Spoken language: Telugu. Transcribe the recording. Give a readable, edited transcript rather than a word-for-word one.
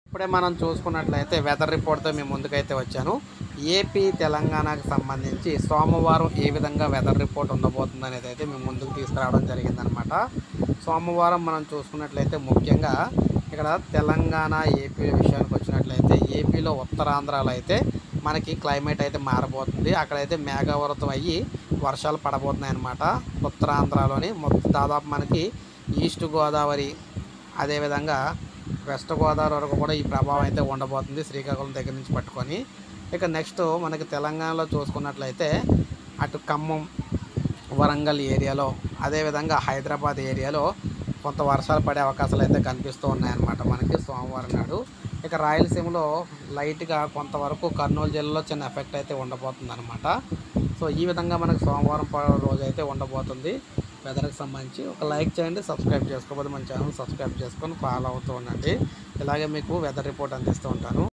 ఇప్పుడే మనం చూసుకున్నట్లయితే వెదర్ రిపోర్ట్తో మేము ముందుకైతే వచ్చాను. ఏపీ తెలంగాణకు సంబంధించి సోమవారం ఏ విధంగా వెదర్ రిపోర్ట్ ఉండబోతుంది అనేది అయితే మేము ముందుకు తీసుకురావడం జరిగిందనమాట. సోమవారం మనం చూసుకున్నట్లయితే ముఖ్యంగా ఇక్కడ తెలంగాణ ఏపీ విషయానికి వచ్చినట్లయితే ఏపీలో ఉత్తరాంధ్రలో అయితే మనకి క్లైమేట్ అయితే మారబోతుంది. అక్కడైతే మేఘావృతం అయ్యి వర్షాలు పడబోతున్నాయి అన్నమాట. ఉత్తరాంధ్రలోని దాదాపు మనకి ఈస్ట్ గోదావరి అదేవిధంగా వెస్ట్ గోదావరి వరకు కూడా ఈ ప్రభావం అయితే ఉండబోతుంది శ్రీకాకుళం దగ్గర నుంచి పట్టుకొని. ఇక నెక్స్ట్ మనకి తెలంగాణలో చూసుకున్నట్లయితే అటు ఖమ్మం వరంగల్ ఏరియాలో అదేవిధంగా హైదరాబాద్ ఏరియాలో కొంత వర్షాలు పడే అవకాశాలు అయితే కనిపిస్తూ ఉన్నాయన్నమాట మనకి సోమవారం నాడు. ఇక రాయలసీమలో లైట్గా కొంతవరకు కర్నూలు జిల్లాలో చిన్న ఎఫెక్ట్ అయితే ఉండబోతుంది అనమాట. సో ఈ విధంగా మనకి సోమవారం రోజు అయితే ఉండబోతుంది. వెదర్కి సంబంధించి ఒక లైక్ చేయండి, సబ్స్క్రైబ్ చేసుకోకపోతే మన ఛానల్ సబ్స్క్రైబ్ చేసుకొని ఫాలో అవుతూ ఉండండి. ఇలాగే మీకు వెదర్ రిపోర్ట్ అందిస్తూ ఉంటాను.